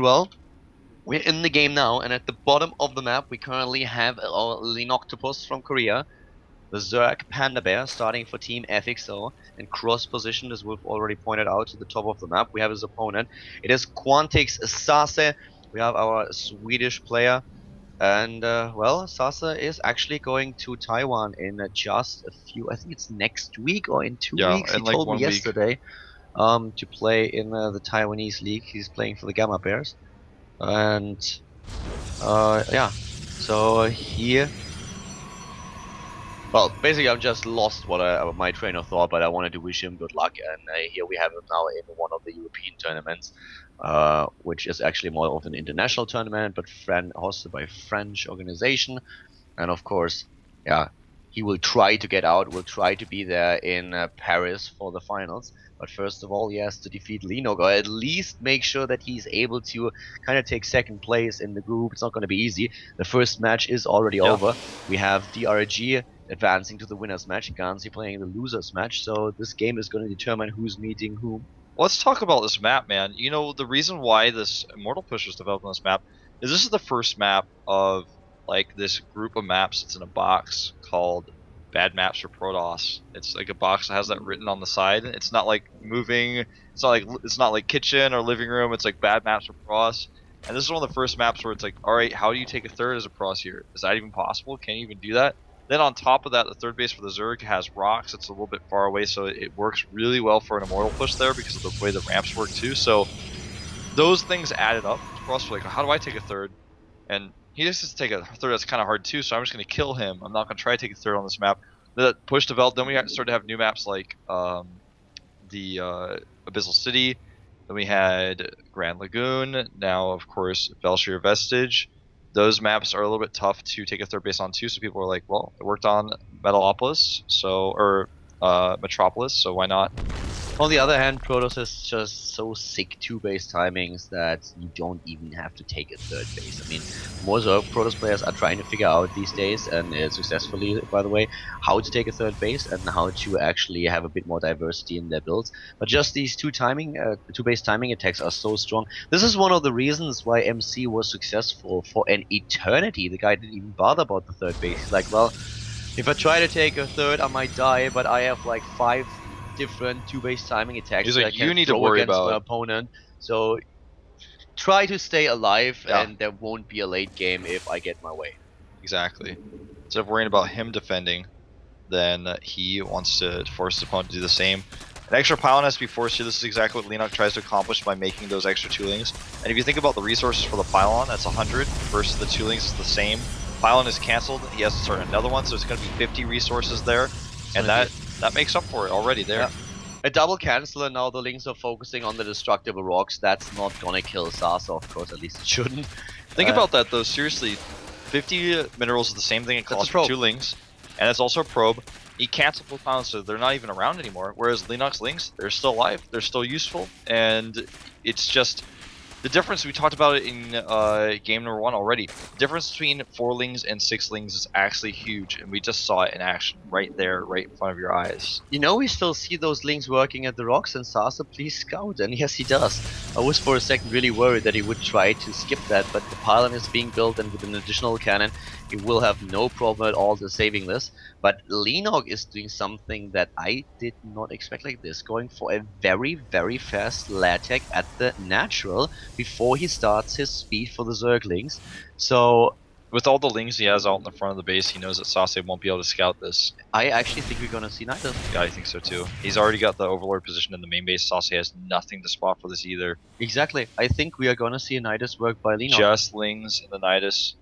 well, we're in the game now, and at the bottom of the map, we currently have our Lenoctopus from Korea, the Zerg Panda Bear starting for Team FXO, and cross-positioned, as we've already pointed out, to the top of the map. We have his opponent. It is Quantix Sase. We have our Swedish player. And, well, Sase is actually going to Taiwan in just a few, I think it's next week or in 2 weeks, he in like told me 1 week. yesterday, to play in the Taiwanese league. He's playing for the Gamma Bears. And, yeah, so here, well, basically I'm just lost my train of thought, but I wanted to wish him good luck, and here we have him now in one of the European tournaments, which is actually more of an international tournament, but hosted by French organization. And of course, yeah, he will try to get out, will try to be there in Paris for the finals. But first of all, he has to defeat Leenock, or at least make sure that he's able to kind of take second place in the group. It's not going to be easy. The first match is already over. We have DRG advancing to the winners match, Ganzi playing the losers match. So this game is going to determine who's meeting whom. Let's talk about this map, man. You know, the reason why this Immortal Push was developed on this map is this is the first map of like this group of maps that's in a box called Bad Maps for Protoss. It's like a box that has that written on the side. It's not like moving. It's not like kitchen or living room. It's like Bad Maps for Protoss. And this is one of the first maps where it's like, all right, how do you take a third as a Protoss here? Is that even possible? Can you even do that? Then on top of that, the third base for the Zerg has rocks. It's a little bit far away, so it works really well for an Immortal Push there because of the way the ramps work too. So those things added up for us. Like, how do I take a third? And he just has to take a third that's kind of hard too, so I'm just going to kill him. I'm not going to try to take a third on this map. The push developed, then we started to have new maps like the Abyssal City. Then we had Grand Lagoon. Now, of course, Velshire Vestige. Those maps are a little bit tough to take a third base on too, so people are like, well, it worked on Metalopolis, or Metropolis, so why not? On the other hand, Protoss is just so sick two-base timings that you don't even have to take a third base. I mean, more so, Protoss players are trying to figure out these days, and successfully, by the way, how to take a third base and how to actually have a bit more diversity in their builds. But just these two-base timing attacks are so strong. This is one of the reasons why MC was successful for an eternity. The guy didn't even bother about the third base. He's like, well, if I try to take a third, I might die, but I have like 5 different two-base timing attacks He's that like, I can you need to throw worry against about my opponent. So try to stay alive, Yeah. and there won't be a late game if I get my way. Exactly. Instead of worrying about him defending, then he wants to force his opponent to do the same. An extra pylon has to be forced here. This is exactly what Leenock tries to accomplish by making those extra toolings. And if you think about the resources for the pylon, that's 100 versus the toolings is the same. Pylon is cancelled. He has to start another one, so it's going to be 50 resources there, and that makes up for it already there. Yeah. A double cancel, and now the links are focusing on the destructible rocks. That's not gonna kill Sase, of course, at least it shouldn't. Think about that though, seriously. 50 minerals is the same thing it costs for 2 links, and it's also a probe. He canceled both pylons, so they're not even around anymore. Whereas Leenock's links, they're still alive, they're still useful, and it's just the difference. We talked about it in game number 1 already. The difference between 4 lings and 6 lings is actually huge, and we just saw it in action right there, right in front of your eyes. You know, we still see those links working at the rocks, and Sase, please scout, and yes, he does. I was for a second really worried that he would try to skip that, but the pylon is being built, and with an additional cannon, he will have no problem at all to saving this. But Leenock is doing something that I did not expect like this, going for a very, very fast LATAC at the natural before he starts his speed for the Zerglings. So with all the lings he has out in the front of the base, he knows that Sase won't be able to scout this. I actually think we're gonna see Nidus. Yeah, I think so too. He's already got the Overlord position in the main base. Sase has nothing to spot for this either. Exactly. I think we are gonna see a Nidus work by Leenock. Just lings and the Nidus.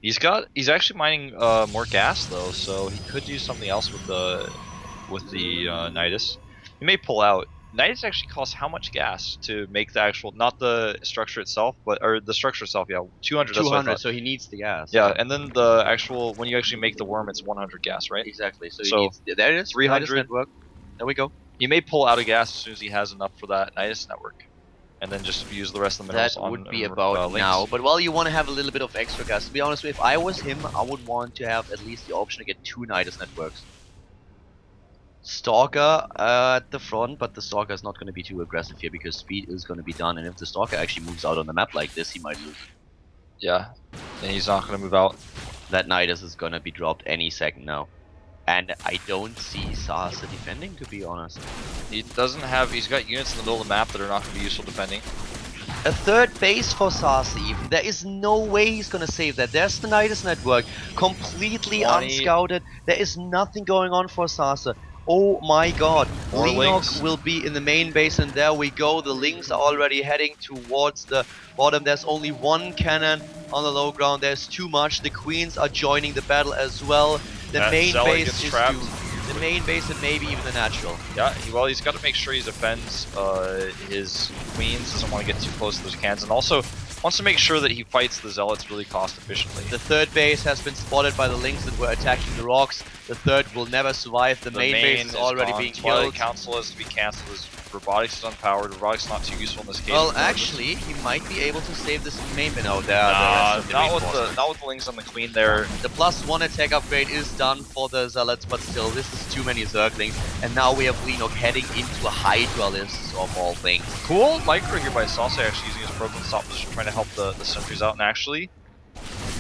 He's actually mining more gas though, so he could do something else with the Nidus. He may pull out. Nidus actually costs how much gas to make the actual, not the structure itself, or the structure itself, yeah, 200. 200, so he needs the gas. Yeah, and then the actual, when you actually make the worm, it's 100 gas, right? Exactly, so he needs, there it is, 300 network. There we go. He may pull out of gas as soon as he has enough for that Nidus network, and then just use the rest of the minerals that on would be about links. now, but well, you want to have a little bit of extra gas. To be honest, if I was him, I would want to have at least the option to get 2 Nidus networks. Stalker at the front, but the Stalker is not going to be too aggressive here because speed is going to be done, and if the Stalker actually moves out on the map like this, he might lose it. Yeah, and he's not going to move out. That Nidus is going to be dropped any second now. And I don't see Sase defending, to be honest. He doesn't have, he's got units in the middle of the map that are not going to be useful defending. A third base for Sase even. There is no way he's gonna save that. There's the Nidus network, completely 20. unscouted. There is nothing going on for Sase. Oh my god. More Leenock Lynx. will be in the main base, and there we go. The Lynx are already heading towards the bottom. There's only one cannon on the low ground. There's too much. The Queens are joining the battle as well. The That main Zealot base gets is trapped. doomed. The main base and maybe even the natural. Yeah, well, he's got to make sure he defends his queens, doesn't want to get too close to those cans, and also wants to make sure that he fights the zealots really cost efficiently. The third base has been spotted by the Lynx that were attacking the rocks. The third will never survive. The main base is already being Twilight killed. Council is to be cancelled. His robotics is unpowered. Robotics not too useful in this case. Well, actually, he might be able to save this main bin out there. not with the Lynx on the queen there. The +1 attack upgrade is done for the Zealots, but still, this is too many Zerglings. And now we have Leenock heading into a Hydralisk of all things. Cool micro here by Sase, actually using his broken stop position, trying to help the sentries out, and actually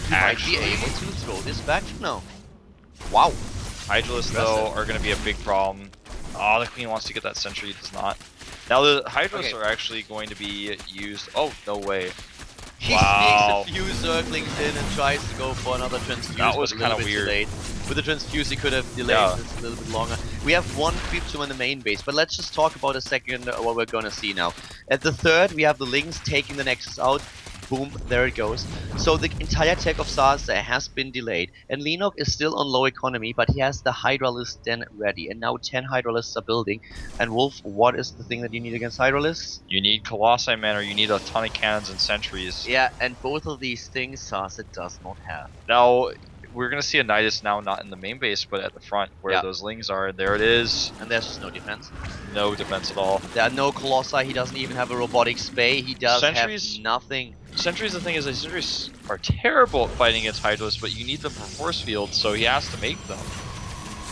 Might be able to throw this back now. Wow. Hydralisks, though, are going to be a big problem. Oh, the queen wants to get that sentry, does not. Now the Hydralisks are actually going to be used. Oh, no way. He Wow. sneaks a few Zerglings in and tries to go for another transfuse. That was kind of weird. Late. With the transfuse, he could have delayed this a little bit longer. We have one creep tomb in the main base, but let's just talk about a second what we're gonna see now. At the third, we have the Lynx taking the Nexus out. Boom, there it goes. So the entire tech of Sase has been delayed, and Leenock is still on low economy, but he has the Hydralisk den ready, and now 10 Hydralisks are building. And Wolf, what is the thing that you need against Hydralisks? You need Colossi, man, or you need a ton of cannons and sentries. Yeah, and both of these things Sase does not have. Now, we're going to see a Nidus now not in the main base, but at the front, where Yeah. those Lings are. There it is. And there's just no defense. No defense at all. There are no Colossi, he doesn't even have a robotic spay, he does Sentries- have nothing. Sentries, the thing is, the sentries are terrible at fighting against Hydralisks, but you need them for force field, so he has to make them.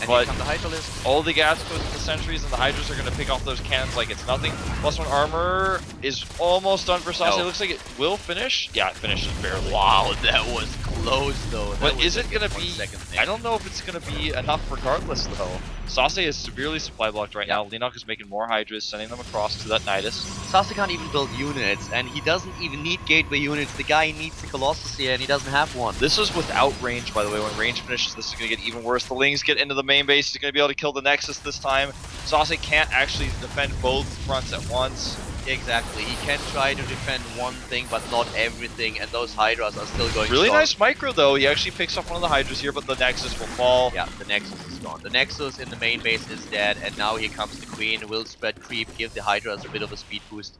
And But- here come the Hydralisk. All the gas goes to the sentries, and the Hydras are going to pick off those cannons like it's nothing. +1 armor is almost done for Sase. No. It looks like it will finish. Yeah, it finishes barely. Wow, that was close though. That But was is it going to 1 be... second thing. I don't know if it's going to be enough regardless, though. Sase is severely supply blocked right now. Leenock is making more Hydras, sending them across to that Nidus. Sase can't even build units, and he doesn't even need gateway units. The guy needs the Colossus here, and he doesn't have one. This is without range, by the way. When range finishes, this is going to get even worse. The Lings get into the main base. He's going to be able to kill the Nexus this time. Sase can't actually defend both fronts at once. Exactly, he can try to defend one thing, but not everything, and those Hydras are still going Really strong. nice micro, though. He actually picks up one of the Hydras here, but the Nexus will fall. Yeah, the Nexus is gone. The Nexus in the main base is dead, and now here comes the Queen. Will spread creep, give the Hydras a bit of a speed boost.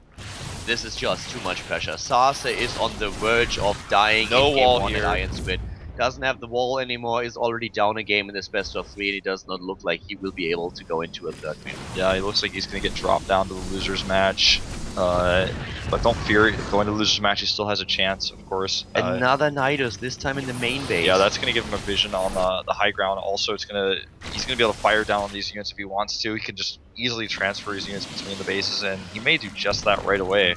This is just too much pressure. Sase is on the verge of dying No in game wall 1 here. at IronSquid. Doesn't have the wall anymore, is already down a game in this best of 3, and it does not look like he will be able to go into a third win. Yeah, he looks like he's going to get dropped down to the loser's match. But don't fear, going to the loser's match, he still has a chance, of course. Another Nidus, this time in the main base. Yeah, that's going to give him a vision on the high ground. Also, he's going to be able to fire down on these units if he wants to. He can just easily transfer his units between the bases, and he may do just that right away.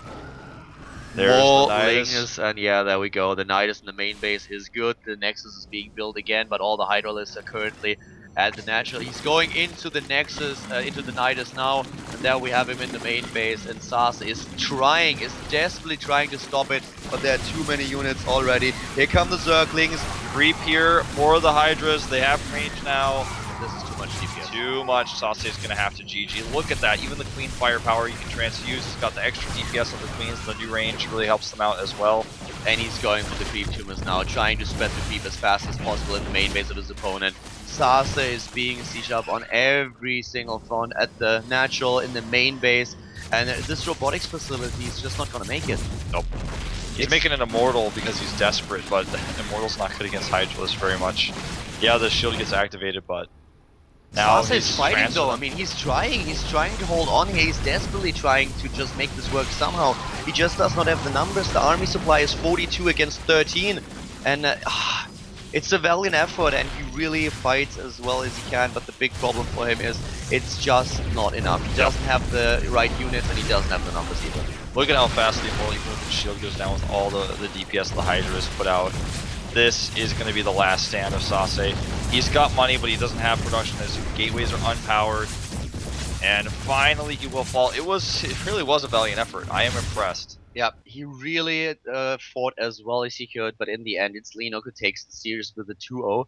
There's More the Nidus. Lynx, and yeah, there we go. The Nidus in the main base is good. The Nexus is being built again, but all the Hydralisks are currently at the natural. He's going into the Nexus, into the Nidus now, and there we have him in the main base. And Sase is desperately trying to stop it, but there are too many units already. Here come the Zerglings. Creep here for the Hydras. They have range now. This is too much DPS. Too much. Sase is going to have to GG. Look at that. Even the Queen firepower you can transfuse. He's got the extra DPS of the Queens. The new range really helps them out as well. And he's going for the creep tumors now, trying to spread the creep as fast as possible in the main base of his opponent. Sase is being siege up on every single front, at the natural, in the main base, and this robotics facility is just not gonna make it. Nope. He's making an Immortal because he's desperate, but Immortal's not good against Hydralisk very much. Yeah, the shield gets activated, but now Sase is he's fighting transferred. though. I mean, he's trying to hold on here. He's desperately trying to just make this work somehow. He just does not have the numbers. The army supply is 42 against 13, and It's a valiant effort, and he really fights as well as he can, but the big problem for him is it's just not enough. He doesn't have the right units, and he doesn't have the numbers either. Look at how fast the Immortal Shield goes down with all the DPS the Hydra has put out. This is going to be the last stand of Sase. He's got money, but he doesn't have production. His gateways are unpowered. And finally he will fall. It really was a valiant effort. I am impressed. Yeah, he really fought as well as he could, but in the end, it's Leenock who takes the series with a 2-0.